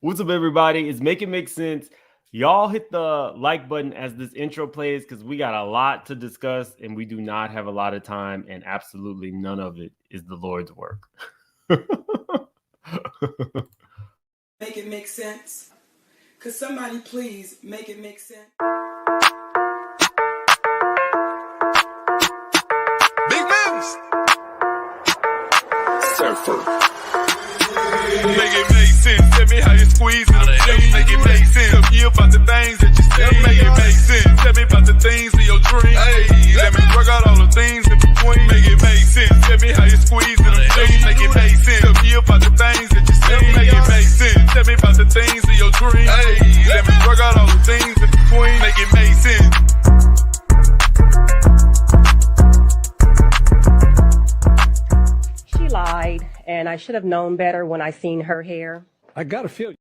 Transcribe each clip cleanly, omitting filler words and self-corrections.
What's up, everybody? It's Make It Make Sense. Y'all hit the like button as this intro plays because we got a lot to discuss and we do not have a lot of time, and absolutely none of it is the Lord's work. Make it make sense. Could somebody please make it make sense? Bivens. Surfer. Make it make sense. Tell me how you squeeze it. Make it make sense. Tell me about the things that you see. Make it make sense. Tell me about the things of your dreams. Hey, let me work out all the things in between. Make it make sense. Tell me how you squeeze it. Make it make sense. Tell me about the things that you see. Make it make sense. Tell me about the things of your dreams. Hey, let me work out all the things in between. Make it make sense. She lied, and I should have known better when I seen her hair. I gotta feel you.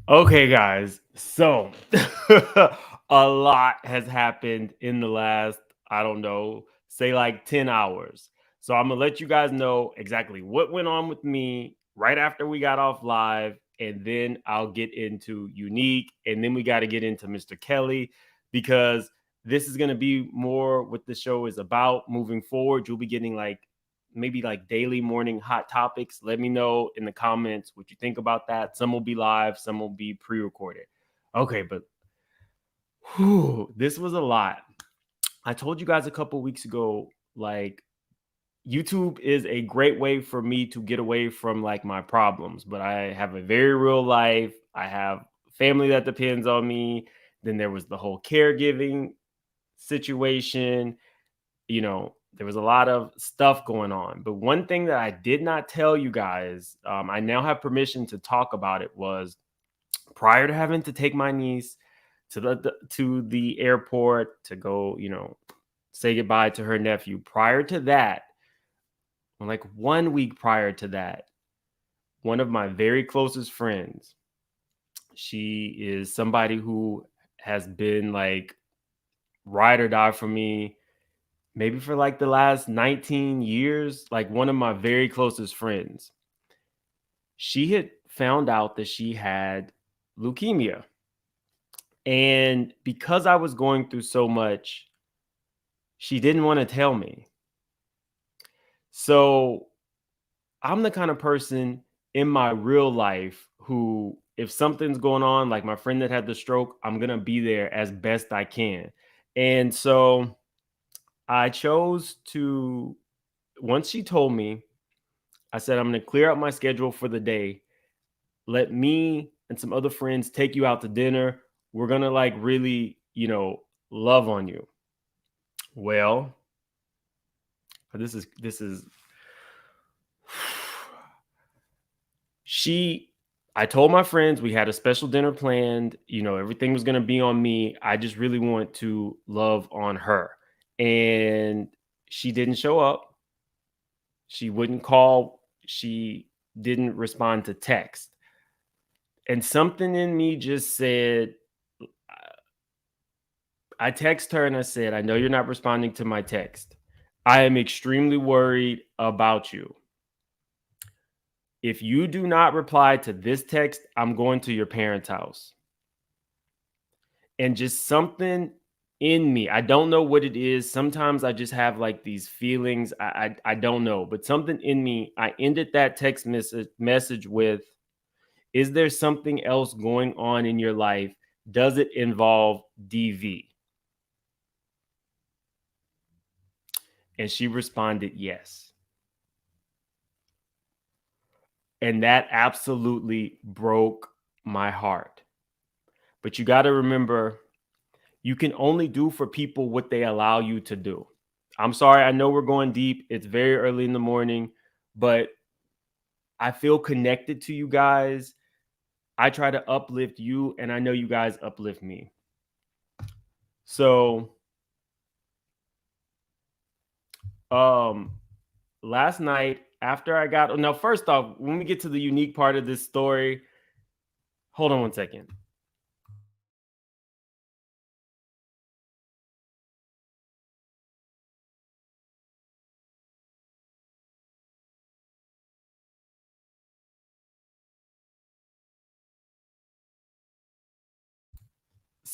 Okay, guys. So a lot has happened in the last, I don't know, say like 10 hours. So I'm going to let you guys know exactly what went on with me right after we got off live. And then I'll get into Unique. And then we got to get into Mr. Kelly, because this is going to be more what the show is about moving forward. You'll be getting maybe daily morning hot topics. Let me know in the comments what you think about that. Some will be live, some will be pre-recorded. Okay, but this was a lot. I told you guys a couple weeks ago, YouTube is a great way for me to get away from my problems, but I have a very real life. I have family that depends on me. Then there was the whole caregiving situation. There was a lot of stuff going on. But one thing that I did not tell you guys, I now have permission to talk about it, was prior to having to take my niece to the airport to go, say goodbye to her nephew. Prior to that, 1 week prior to that, one of my very closest friends, she is somebody who has been ride or die for me, maybe for the last 19 years, one of my very closest friends. She had found out that she had leukemia. And because I was going through so much, she didn't want to tell me. So I'm the kind of person in my real life who, if something's going on, like my friend that had the stroke, I'm going to be there as best I can. And so I chose to, once she told me, I said, I'm going to clear out my schedule for the day. Let me and some other friends take you out to dinner. We're going to really, love on you. Well, this is I told my friends we had a special dinner planned. Everything was going to be on me. I just really want to love on her. And she didn't show up. She wouldn't call. She didn't respond to text. And something in me just said, I text her and I said, I know you're not responding to my text. I am extremely worried about you. If you do not reply to this text, I'm going to your parents' house. And just something in me, I don't know what it is. Sometimes I just have these feelings. I don't know, but something in me, I ended that text message with, is there something else going on in your life? Does it involve DV? And she responded, yes. And that absolutely broke my heart. But you got to remember, you can only do for people what they allow you to do. I'm sorry, I know we're going deep. It's very early in the morning, but I feel connected to you guys. I try to uplift you, and I know you guys uplift me. So, last night after I got, now first off, when we get to the unique part of this story, hold on one second.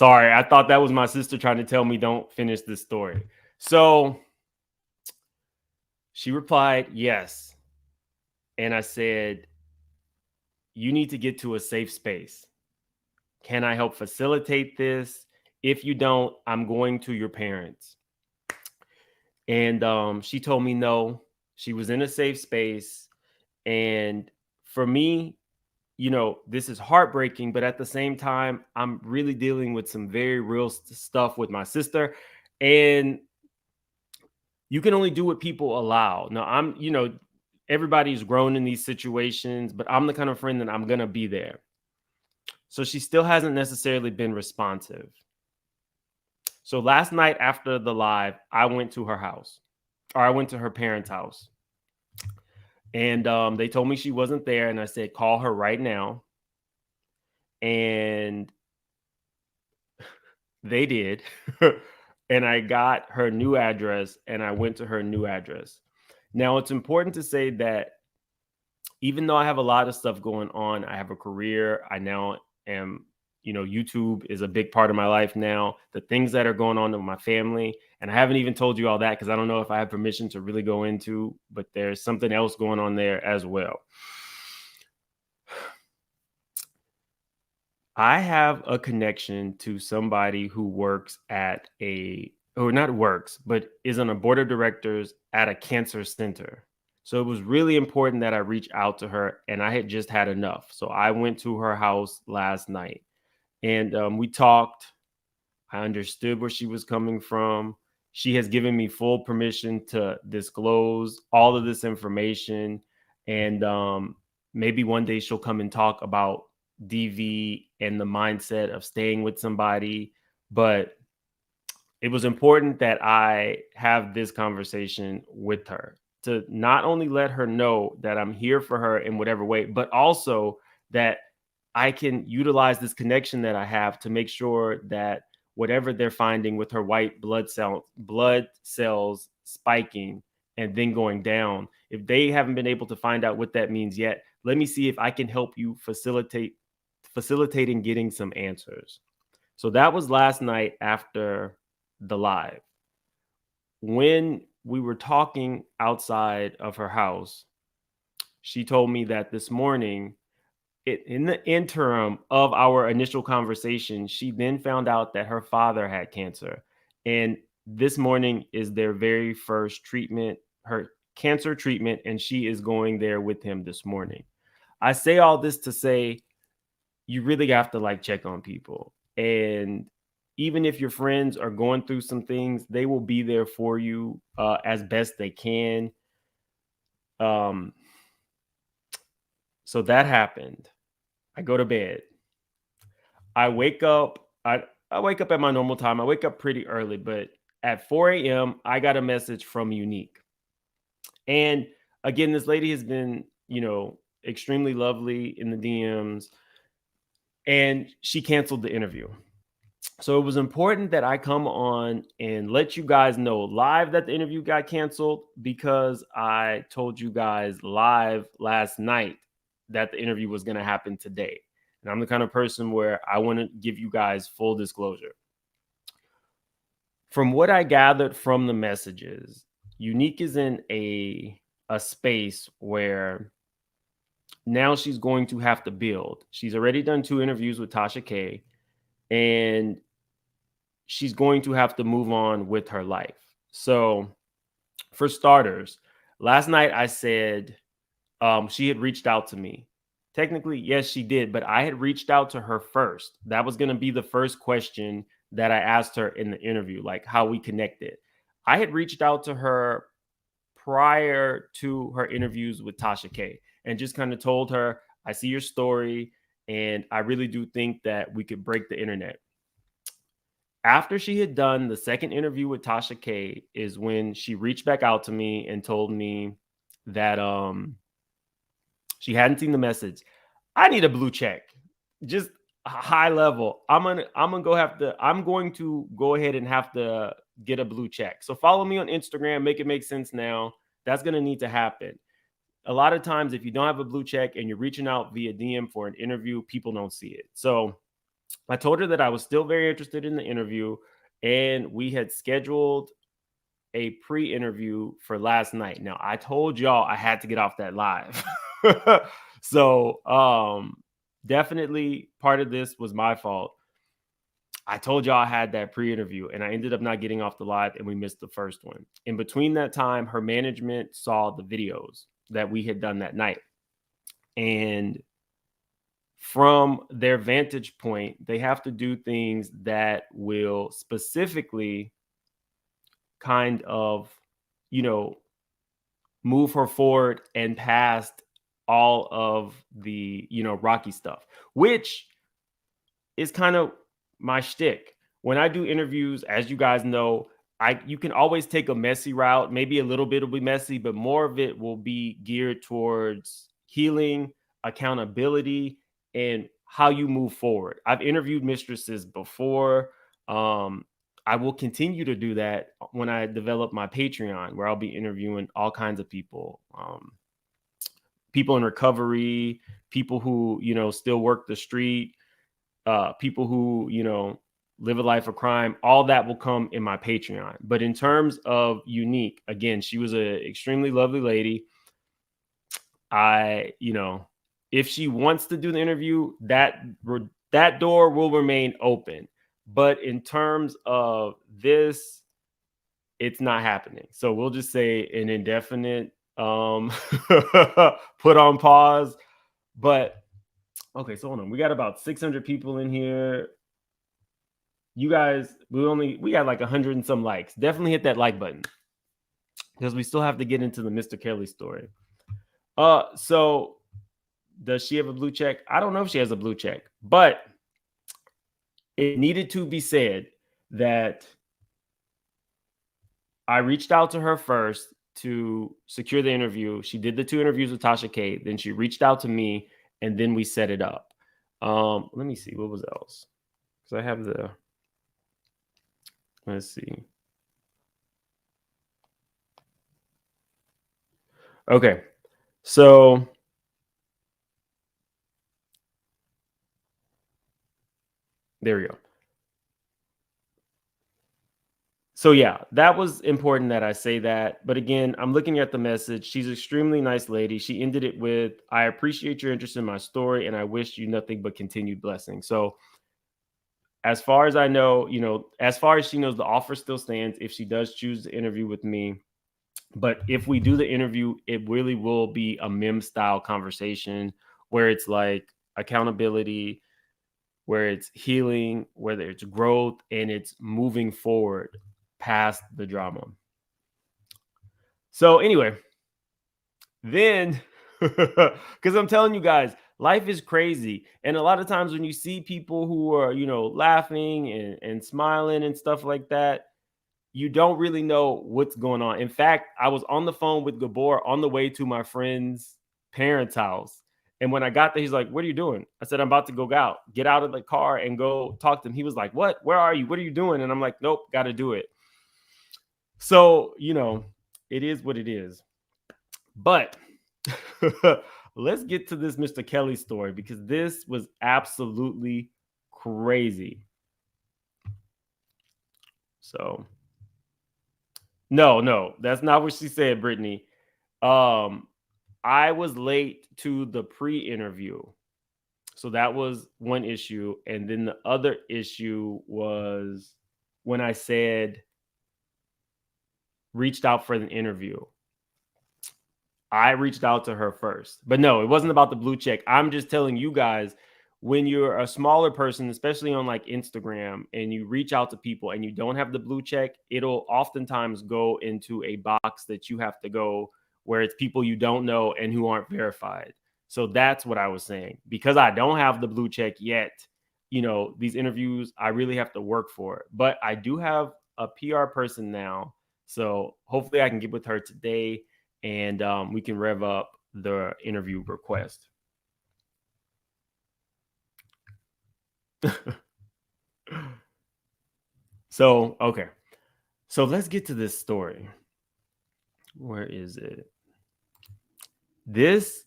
Sorry, I thought that was my sister trying to tell me don't finish this story. So she replied, yes. And I said, you need to get to a safe space. Can I help facilitate this? If you don't, I'm going to your parents. And she told me no. She was in a safe space. And for me, this is heartbreaking, but at the same time, I'm really dealing with some very real stuff with my sister. And you can only do what people allow. Now, everybody's grown in these situations, but I'm the kind of friend that I'm going to be there. So she still hasn't necessarily been responsive. So last night after the live, I went to her house, or I went to her parents' house. And they told me she wasn't there. And I said, call her right now. And they did. And I got her new address and I went to her new address. Now, it's important to say that even though I have a lot of stuff going on, I have a career. I now am, YouTube is a big part of my life now. The things that are going on with my family. And I haven't even told you all that because I don't know if I have permission to really go into, but there's something else going on there as well. I have a connection to somebody who works at but is on a board of directors at a cancer center. So it was really important that I reach out to her, and I had just had enough. So I went to her house last night and we talked. I understood where she was coming from. She has given me full permission to disclose all of this information. And maybe one day she'll come and talk about DV and the mindset of staying with somebody. But it was important that I have this conversation with her to not only let her know that I'm here for her in whatever way, but also that I can utilize this connection that I have to make sure that whatever they're finding with her white blood cells spiking and then going down, if they haven't been able to find out what that means yet, let me see if I can help you facilitating getting some answers. So that was last night after the live. When we were talking outside of her house, she told me that this morning, in the interim of our initial conversation, she then found out that her father had cancer. And this morning is their very first treatment, her cancer treatment, and she is going there with him this morning. I say all this to say you really have to check on people. And even if your friends are going through some things, they will be there for you as best they can. So that happened. I go to bed. I wake up. I wake up at my normal time. I wake up pretty early, but at 4 a.m., I got a message from Unique. And again, this lady has been, extremely lovely in the DMs, and she canceled the interview. So it was important that I come on and let you guys know live that the interview got canceled, because I told you guys live last night that the interview was going to happen today. And I'm the kind of person where I want to give you guys full disclosure. From what I gathered from the messages, Unique is in a space where now she's going to have to build. She's already done 2 interviews with Tasha K, and she's going to have to move on with her life. So for starters, last night I said she had reached out to me. Technically, yes, she did, but I had reached out to her first. That was going to be the first question that I asked her in the interview, how we connected. I had reached out to her prior to her interviews with Tasha K and just kind of told her, I see your story, and I really do think that we could break the internet. After she had done the second interview with Tasha K is when she reached back out to me and told me that she hadn't seen the message. I need a blue check, just high level. I'm going to go ahead and have to get a blue check. So follow me on Instagram, Make It Make Sense Now. That's going to need to happen. A lot of times, if you don't have a blue check and you're reaching out via DM for an interview, people don't see it. So I told her that I was still very interested in the interview, and we had scheduled a pre-interview for last night. Now, I told y'all I had to get off that live. So, definitely part of this was my fault. I told y'all I had that pre-interview, and I ended up not getting off the live, and we missed the first one. In between that time, her management saw the videos that we had done that night. And from their vantage point, they have to do things that will specifically kind of, you know, move her forward and past all of the, rocky stuff, which is kind of my shtick. When I do interviews, as you guys know, you can always take a messy route. Maybe a little bit will be messy, but more of it will be geared towards healing, accountability, and how you move forward. I've interviewed mistresses before. I will continue to do that when I develop my Patreon, where I'll be interviewing all kinds of people, people in recovery, people who, still work the street, people who, live a life of crime. All that will come in my Patreon. But in terms of Unique, again, she was an extremely lovely lady. If she wants to do the interview, that door will remain open. But in terms of this, it's not happening. So we'll just say an indefinite put on pause. But okay, so hold on. We got about 600 people in here. You guys, we got like 100 and some likes. Definitely hit that like button, because we still have to get into the Mr. Kelly story. So does she have a blue check? I don't know if she has a blue check, but it needed to be said that I reached out to her first to secure the interview. She did the 2 interviews with Tasha K. Then she reached out to me, and then we set it up. Let me see. What was else? Because I have let's see. Okay. So there we go. So yeah, that was important that I say that. But again, I'm looking at the message. She's an extremely nice lady. She ended it with, "I appreciate your interest in my story, and I wish you nothing but continued blessings." So as far as I know, as far as she knows, the offer still stands if she does choose to interview with me. But if we do the interview, it really will be a MIM style conversation where it's like accountability, where it's healing, whether it's growth, and it's moving forward past the drama. So anyway, then, because I'm telling you guys, life is crazy. And a lot of times when you see people who are, laughing and smiling and stuff like that, you don't really know what's going on. In fact, I was on the phone with Gabor on the way to my friend's parents' house. And when I got there, he's like, "What are you doing?" I said, "I'm about to get out of the car and go talk to him." He was like, "What? Where are you? What are you doing?" And I'm like, "Nope, got to do it." So, it is what it is. But let's get to this Mr. Kelly story, because this was absolutely crazy. So, no, that's not what she said, Brittany. I was late to the pre-interview. So that was one issue. And then the other issue was when I said reached out for an interview. I reached out to her first. But no, it wasn't about the blue check. I'm just telling you guys, when you're a smaller person, especially on like Instagram, and you reach out to people and you don't have the blue check, it'll oftentimes go into a box that you have to go where it's people you don't know and who aren't verified. So that's what I was saying. Because I don't have the blue check yet, these interviews, I really have to work for it. But I do have a PR person now. So hopefully I can get with her today, and we can rev up the interview request. So, okay. So let's get to this story. Where is it? This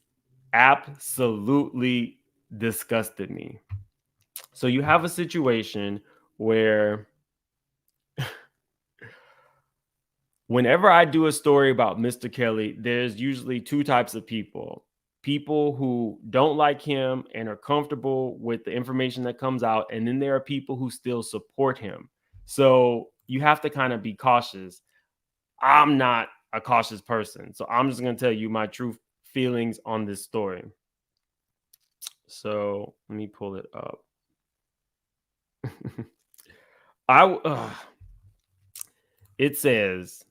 absolutely disgusted me. So you have a situation where whenever I do a story about Mr. Kelly, there's usually two types of people. People who don't like him and are comfortable with the information that comes out. And then there are people who still support him. So you have to kind of be cautious. I'm not a cautious person. So I'm just going to tell you my true feelings on this story. So let me pull it up. It says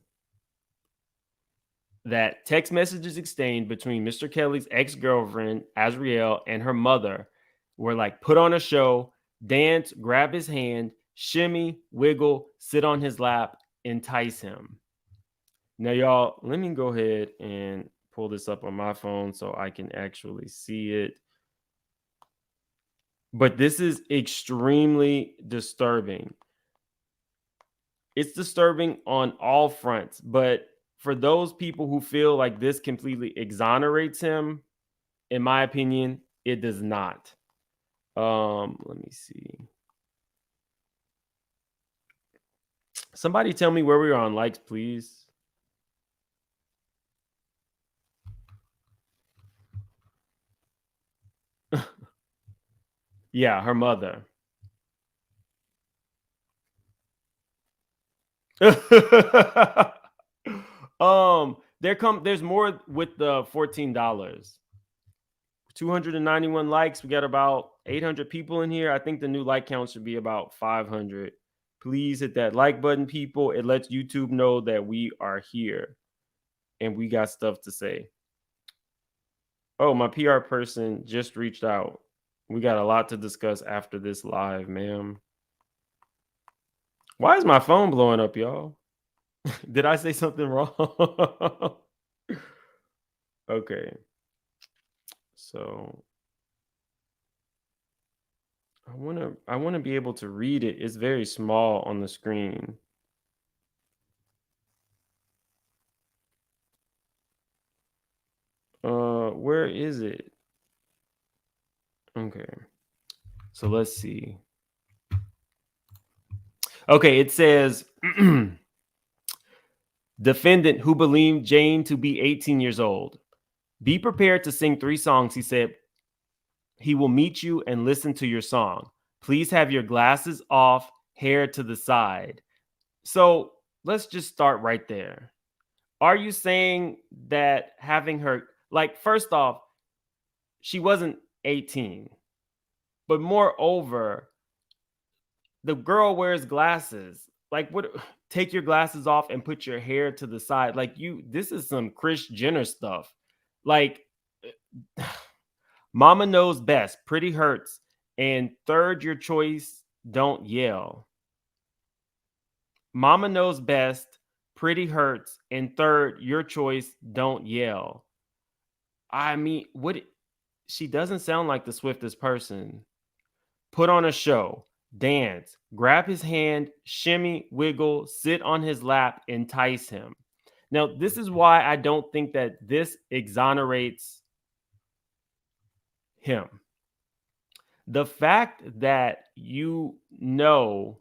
that text messages exchanged between Mr. Kelly's ex-girlfriend, Azriel, and her mother were like, put on a show, dance, grab his hand, shimmy, wiggle, sit on his lap, entice him. Now, y'all, let me go ahead and pull this up on my phone so I can actually see it. But this is extremely disturbing. It's disturbing on all fronts, but for those people who feel like this completely exonerates him, in my opinion, it does not. Let me see. Somebody tell me where we are on likes, please. Yeah, her mother. There's more with the $14. 291 likes. We got about 800 people in here. I think the new like count should be about 500. Please hit that like button, people. It lets YouTube know that we are here and we got stuff to say. Oh, my PR person just reached out. We got a lot to discuss after this live, ma'am. Why is my phone blowing up, y'all? Did I say something wrong? Okay. So I want to be able to read it. It's very small on the screen. Where is it? Okay. So let's see. Okay, it says defendant who believed Jane to be 18 years old. Be prepared to sing 3 songs, he said. He will meet you and listen to your song. Please have your glasses off, hair to the side. So let's just start right there. Are you saying that having her, like, first off, she wasn't 18, but moreover, the girl wears glasses. Like, what? Take your glasses off and put your hair to the side. Like, this is some Kris Jenner stuff. Like, mama knows best. Pretty hurts. And third, your choice, don't yell. Mama knows best. Pretty hurts. And third, your choice, don't yell. I mean, she doesn't sound like the swiftest person. Put on a show, dance, grab his hand, shimmy, wiggle, sit on his lap, entice him. Now, this is why I don't think that this exonerates him. The fact that you know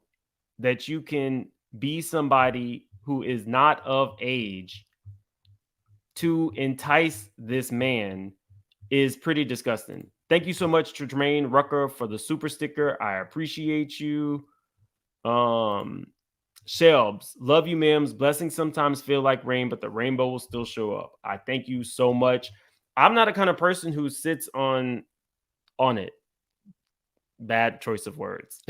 that you can be somebody who is not of age to entice this man is pretty disgusting. Thank you so much to Jermaine Rucker for the super sticker. I appreciate you. Shelbs, love you, Mims. Blessings sometimes feel like rain, but the rainbow will still show up. I thank you so much. I'm not a kind of person who sits on it. Bad choice of words.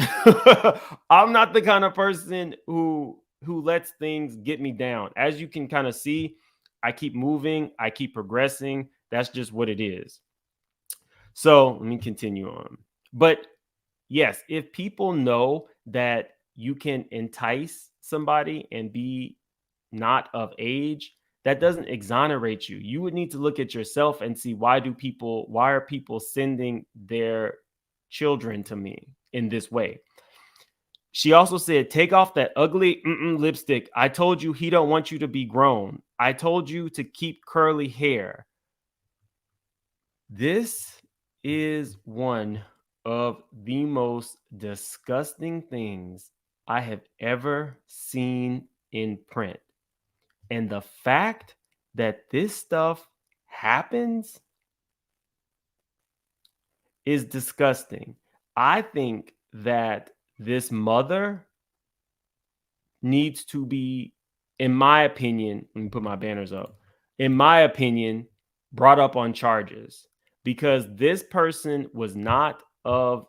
I'm not the kind of person who lets things get me down. As you can kind of see, I keep moving, I keep progressing. That's just what it is. So let me continue on. But yes, if people know that you can entice somebody and be not of age, that doesn't exonerate you. You would need to look at yourself and see why are people sending their children to me in this way. She also said, take off that ugly lipstick. I told you he don't want you to be grown. I told you to keep curly hair. This is one of the most disgusting things I have ever seen in print. And the fact that this stuff happens is disgusting. I think that this mother needs to be, in my opinion, let me put my banners up, in my opinion, brought up on charges because this person was not of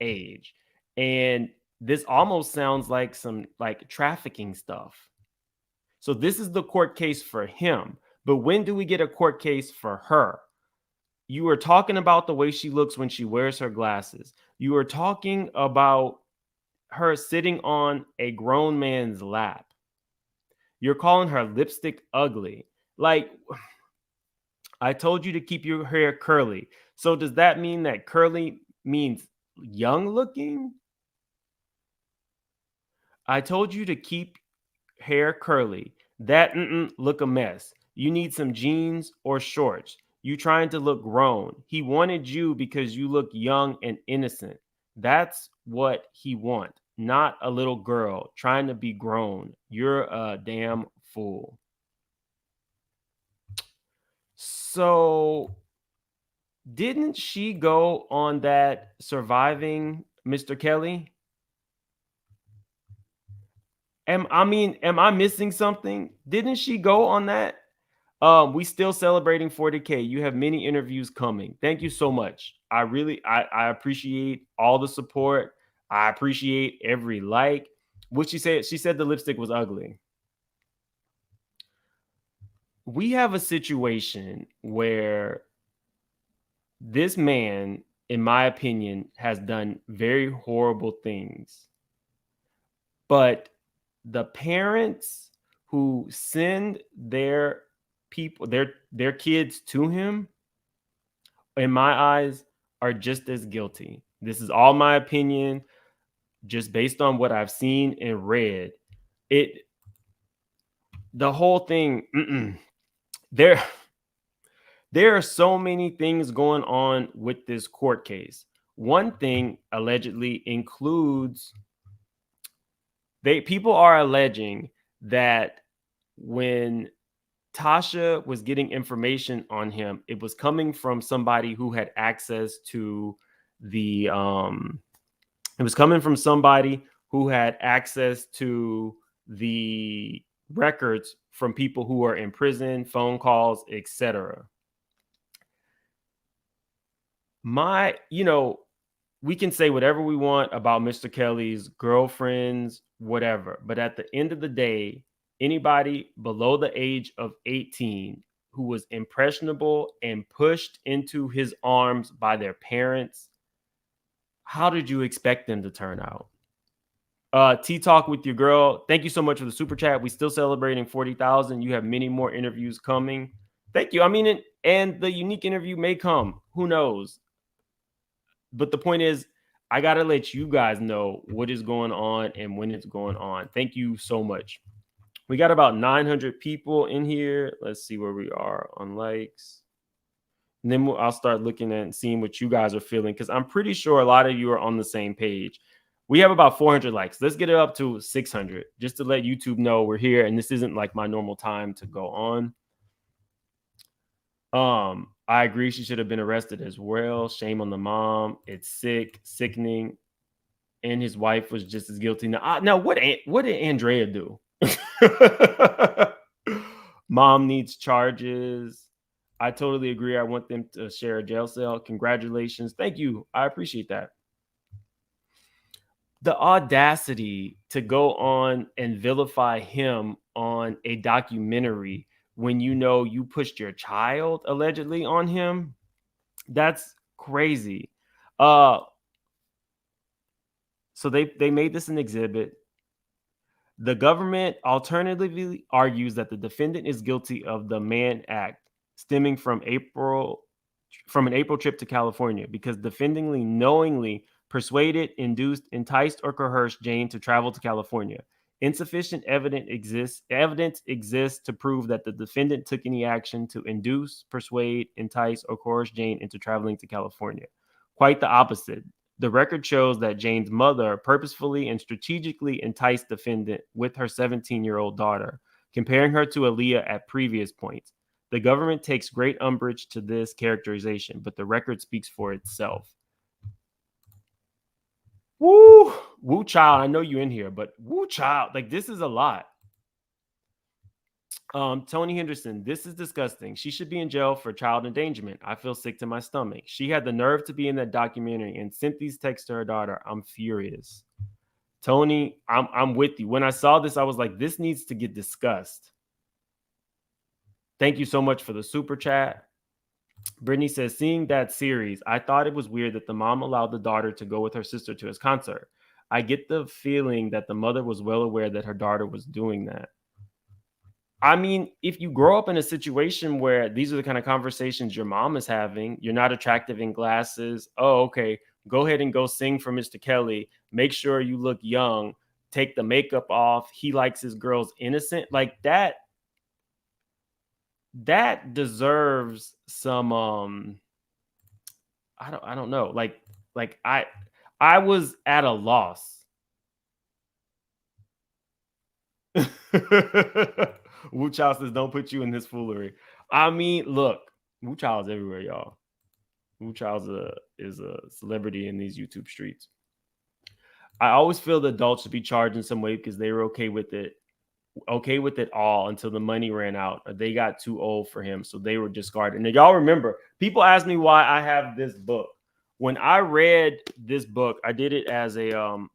age. And this almost sounds like some like trafficking stuff. So this is the court case for him. But when do we get a court case for her? You were talking about the way she looks when she wears her glasses. You were talking about her sitting on a grown man's lap. You're calling her lipstick ugly. Like, I told you to keep your hair curly. So does that mean that curly means young looking? I told you to keep hair curly. That look a mess. You need some jeans or shorts. You trying to look grown. He wanted you because you look young and innocent. That's what he want, not a little girl trying to be grown. You're a damn fool. So, didn't she go on that Surviving Mr. Kelly? Am I missing something? Didn't she go on that? We still celebrating 40K. You have many interviews coming. Thank you so much. I appreciate all the support. I appreciate every like. What she said, she said the lipstick was ugly. We have a situation where this man, in my opinion, has done very horrible things. But the parents who send their people, their kids to him, in my eyes, are just as guilty. This is all my opinion, just based on what I've seen and read. The whole thing, there are so many things going on with this court case. One thing allegedly includes people are alleging that when Tasha was getting information on him, it was coming from somebody who had access to the it was coming from somebody who had access to the records from people who are in prison, phone calls, etc. We can say whatever we want about Mr. Kelly's girlfriends, whatever, but at the end of the day, anybody below the age of 18 who was impressionable and pushed into his arms by their parents, how did you expect them to turn out? Tea Talk with your girl. Thank you so much for the super chat. We still celebrating 40,000. You have many more interviews coming. Thank you. And the unique interview may come. Who knows? But the point is, I got to let you guys know what is going on and when it's going on. Thank you so much. We got about 900 people in here. Let's see where we are on likes. And then I'll start looking at and seeing what you guys are feeling, because I'm pretty sure a lot of you are on the same page. We have about 400 likes. Let's get it up to 600 just to let YouTube know we're here. And this isn't like my normal time to go on. I agree. She should have been arrested as well. Shame on the mom. It's sickening. And his wife was just as guilty. Now what did Andrea do? Mom needs charges. I totally agree. I want them to share a jail cell. Congratulations. Thank you. I appreciate that. The audacity to go on and vilify him on a documentary when you know you pushed your child allegedly on him, that's crazy. So they made this an exhibit. The government alternatively argues that the defendant is guilty of the Mann Act stemming from an April trip to California because defendingly knowingly persuaded, induced, enticed, or coerced Jane to travel to California. Insufficient evidence exists to prove that the defendant took any action to induce, persuade, entice, or coerce Jane into traveling to California. Quite the opposite. The record shows that Jane's mother purposefully and strategically enticed defendant with her 17-year-old daughter, comparing her to Aaliyah at previous points. The government takes great umbrage to this characterization, but the record speaks for itself. Woo! Woo child, I know you in here, but woo child, like this is a lot. Tony Henderson, this is disgusting. She should be in jail for child endangerment. I feel sick to my stomach. She had the nerve to be in that documentary and sent these texts to her daughter. I'm furious. Tony, I'm with you. When I saw this, I was like, this needs to get discussed. Thank you so much for the super chat. Brittany says, seeing that series, I thought it was weird that the mom allowed the daughter to go with her sister to his concert. I get the feeling that the mother was well aware that her daughter was doing that. I mean, if you grow up in a situation where these are the kind of conversations your mom is having, you're not attractive in glasses. Oh, okay. Go ahead and go sing for Mr. Kelly. Make sure you look young. Take the makeup off. He likes his girls innocent. Like that deserves some I don't know. Like I was at a loss. Wu Chow says, don't put you in this foolery. I mean, look, Wu Chow's everywhere, y'all. Wu Chow's is a celebrity in these YouTube streets. I always feel the adults should be charged in some way because they were okay with it all until the money ran out or they got too old for him, so they were discarded. And y'all remember, people ask me why I have this book. When I read this book, I did it as a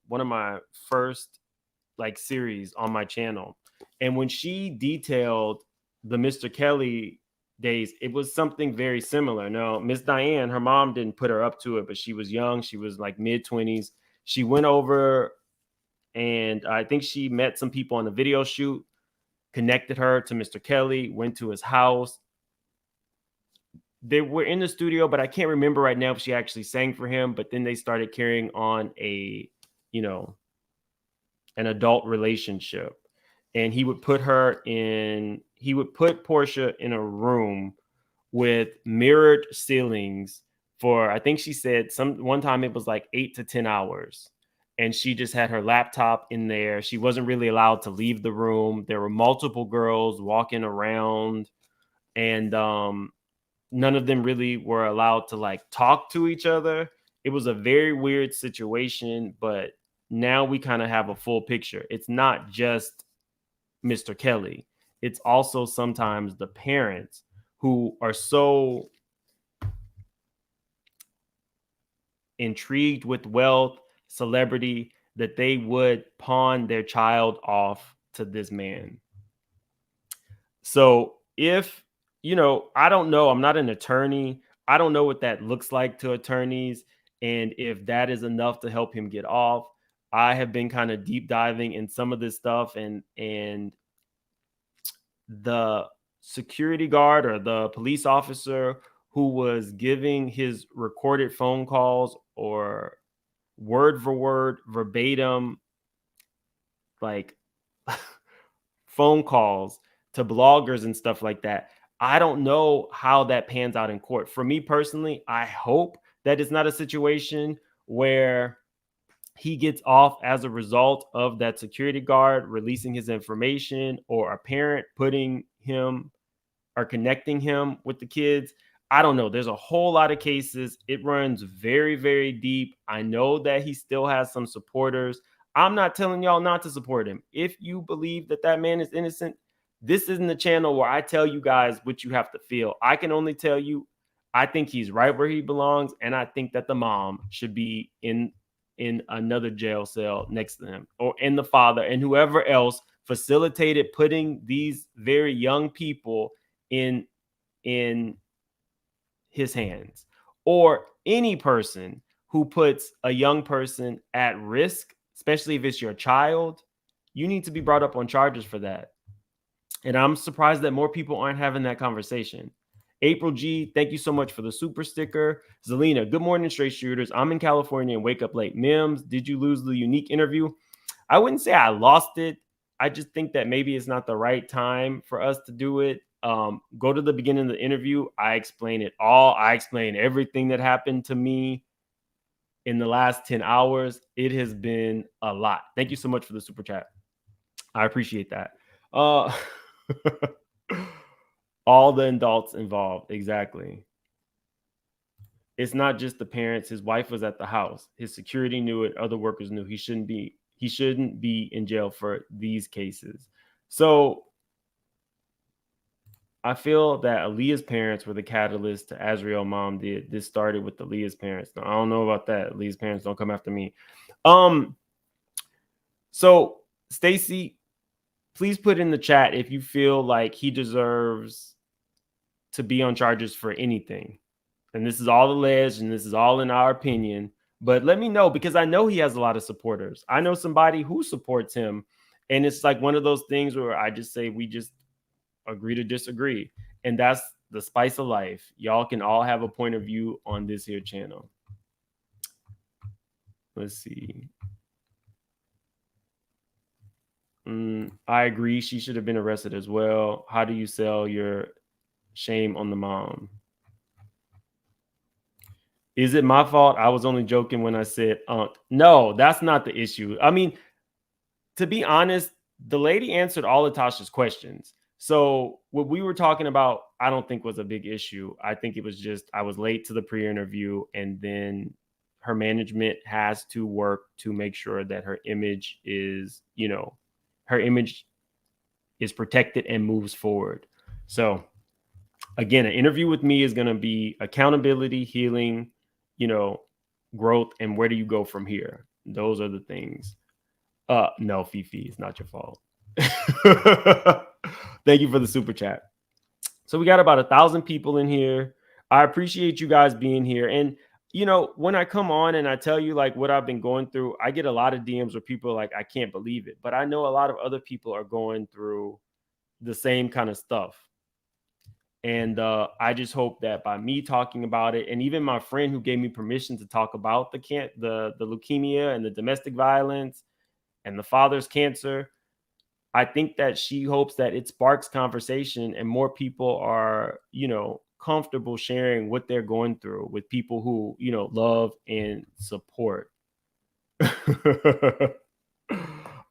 one of my first like series on my channel. And when she detailed the Mr. Kelly days, it was something very similar. Now, Miss Diane, her mom didn't put her up to it, but she was young. She was like mid-20s. She went over and I think she met some people on the video shoot, connected her to Mr. Kelly, went to his house. They were in the studio, but I can't remember right now if she actually sang for him. But then they started carrying on a, an adult relationship. And he would put Portia in a room with mirrored ceilings for, I think she said one time it was like 8 to 10 hours. And she just had her laptop in there. She wasn't really allowed to leave the room. There were multiple girls walking around and none of them really were allowed to like talk to each other. It was a very weird situation, but now we kind of have a full picture. It's not just Mr. Kelly. It's also sometimes the parents who are so intrigued with wealth, celebrity, that they would pawn their child off to this man. So if, I don't know, I'm not an attorney. I don't know what that looks like to attorneys. And if that is enough to help him get off, I have been kind of deep diving in some of this stuff and the security guard or the police officer who was giving his recorded phone calls or word for word, verbatim, like phone calls to bloggers and stuff like that. I don't know how that pans out in court. For me personally, I hope that it's not a situation where he gets off as a result of that security guard releasing his information or a parent putting him or connecting him with the kids. I don't know. There's a whole lot of cases. It runs very, very deep. I know that he still has some supporters. I'm not telling y'all not to support him. If you believe that that man is innocent, this isn't the channel where I tell you guys what you have to feel. I can only tell you, I think he's right where he belongs. And I think that the mom should be in another jail cell next to him, or in the father and whoever else facilitated putting these very young people in his hands, or any person who puts a young person at risk, especially if it's your child. You need to be brought up on charges for that. And I'm surprised that more people aren't having that conversation. April G, thank you so much for the super sticker. Zelina, good morning, straight shooters. I'm in California and wake up late. Mims, did you lose the unique interview? I wouldn't say I lost it. I just think that maybe it's not the right time for us to do it. Go to the beginning of the interview. I explain it all. I explain everything that happened to me in the last 10 hours. It has been a lot. Thank you so much for the super chat. I appreciate that. All the adults involved. Exactly. It's not just the parents. His wife was at the house. His security knew it. Other workers knew. He shouldn't be in jail for these cases. So I feel that Aaliyah's parents were the catalyst to Azriel's mom did. This started with Aaliyah's parents. Now, I don't know about that. Aaliyah's parents don't come after me. So Stacey, please put in the chat if you feel like he deserves to be on charges for anything. And this is all alleged, and this is all in our opinion. But let me know, because I know he has a lot of supporters. I know somebody who supports him. And it's like one of those things where I just say we just agree to disagree. And that's the spice of life. Y'all can all have a point of view on this here channel. Let's see. I agree. She should have been arrested as well. How do you sell your shame on the mom? Is it my fault? I was only joking when I said aunt. No, that's not the issue. I mean, to be honest, the lady answered all of Tasha's questions. So what we were talking about, I don't think was a big issue. I think it was just I was late to the pre-interview, and then her management has to work to make sure that her image is, her image is protected and moves forward. So again, an interview with me is going to be accountability, healing, growth, and where do you go from here? Those are the things. No, Fifi, it's not your fault. Thank you for the super chat. So we got about 1,000 people in here. I appreciate you guys being here. And when I come on and I tell you like what I've been going through, I get a lot of DMs where people are like, I can't believe it. But I know a lot of other people are going through the same kind of stuff. And I just hope that by me talking about it, and even my friend who gave me permission to talk about the leukemia and the domestic violence and the father's cancer, I think that she hopes that it sparks conversation and more people are, comfortable sharing what they're going through with people who, love and support.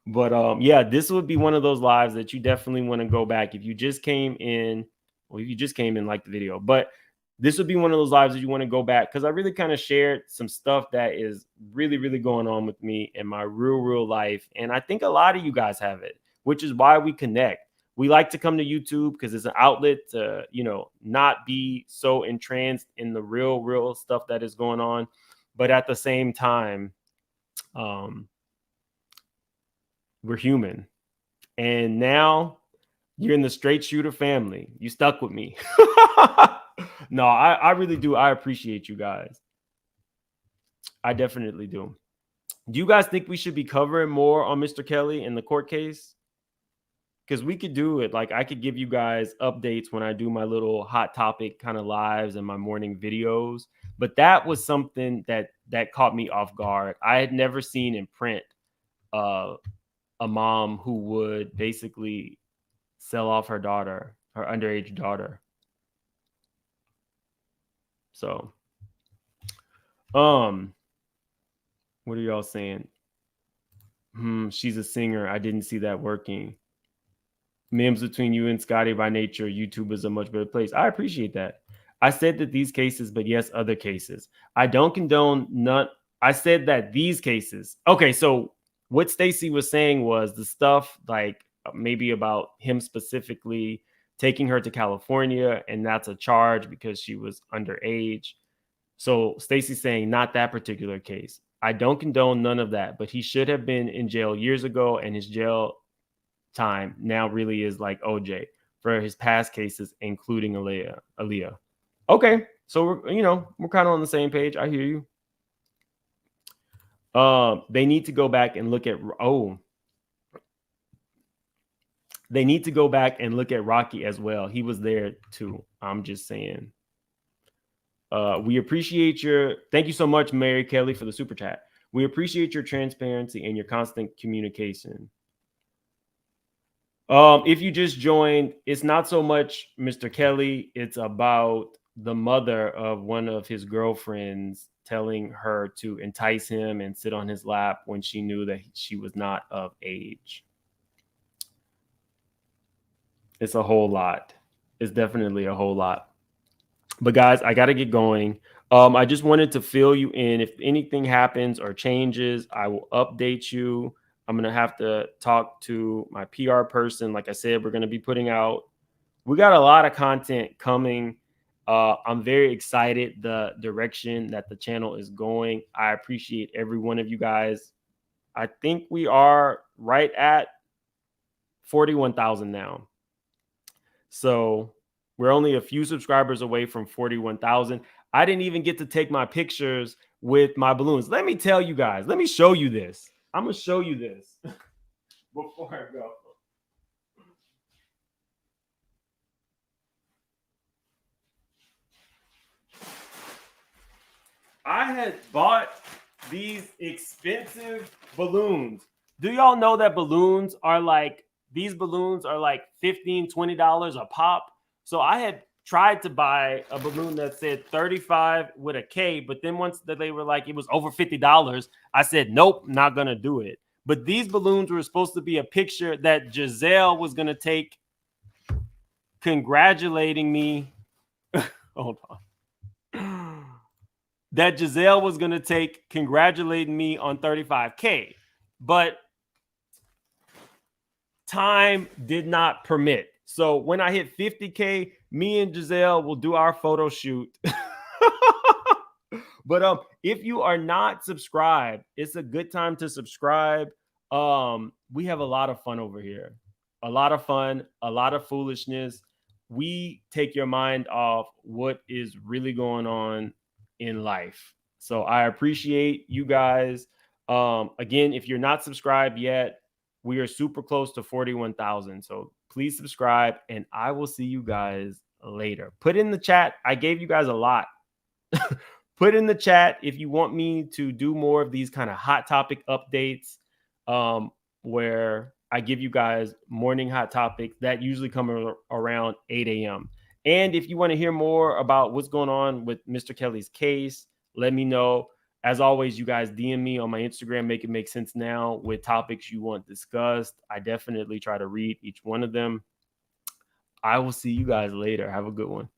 But yeah, this would be one of those lives that you definitely want to go back. If you just came in, like the video, but this would be one of those lives that you want to go back, because I really kind of shared some stuff that is really, really going on with me in my real life. And I think a lot of you guys have it, which is why we connect. We like to come to YouTube because it's an outlet to, not be so entranced in the real stuff that is going on. But at the same time, we're human. And now you're in the straight shooter family. You stuck with me. No, I really do. I appreciate you guys. I definitely do. Do you guys think we should be covering more on Mr. Kelly in the court case? Because we could do it. Like, I could give you guys updates when I do my little hot topic kind of lives and my morning videos. But that was something that caught me off guard. I had never seen in print a mom who would basically sell off her daughter, her underage daughter. So, what are y'all saying? She's a singer. I didn't see that working. Mims, between you and Scotty by nature, YouTube is a much better place. I appreciate that. I said that these cases, but yes, other cases. I don't condone none. I said that these cases. Okay, so what Stacey was saying was the stuff like maybe about him specifically taking her to California, and that's a charge because she was underage. So Stacey's saying not that particular case. I don't condone none of that, but he should have been in jail years ago, and his jail time now really is like OJ for his past cases, including Aaliyah. Okay, so we're kind of on the same page. I hear you. They need to go back and look at they need to go back and look at Rocky as well. He was there too. I'm just saying. We appreciate thank you so much, Mary Kelly, for the super chat. We appreciate your transparency and your constant communication. If you just joined, it's not so much Mr. Kelly. It's about the mother of one of his girlfriends telling her to entice him and sit on his lap when she knew that she was not of age. It's a whole lot. It's definitely a whole lot. But guys, I got to get going. I just wanted to fill you in. If anything happens or changes, I will update you. I'm going to have to talk to my PR person. Like I said, we're going to be putting out, we got a lot of content coming. I'm very excited the direction that the channel is going. I appreciate every one of you guys. I think we are right at 41,000 now. So we're only a few subscribers away from 41,000. I didn't even get to take my pictures with my balloons. Let me tell you guys, let me show you this. I'm going to show you this before I go. I had bought these expensive balloons. Do y'all know that balloons are like, these balloons are like $15, $20 a pop? So I had tried to buy a balloon that said 35 with a K, but then once that they were like, it was over $50, I said, nope, not going to do it. But these balloons were supposed to be a picture that Giselle was going to take congratulating me. Hold on. That Giselle was going to take congratulating me on 35K. But time did not permit. So when I hit 50K, me and Giselle will do our photo shoot. But if you are not subscribed, it's a good time to subscribe. We have a lot of fun over here. A lot of fun, a lot of foolishness. We take your mind off what is really going on in life. So I appreciate you guys. Again, if you're not subscribed yet, we are super close to 41,000. So please subscribe and I will see you guys later. Put in the chat. I gave you guys a lot. Put in the chat if you want me to do more of these kind of hot topic updates, where I give you guys morning hot topics that usually come around 8 a.m. And if you want to hear more about what's going on with Mr. Kelly's case, let me know. As always, you guys DM me on my Instagram, Make It Make Sense Now, with topics you want discussed. I definitely try to read each one of them. I will see you guys later. Have a good one.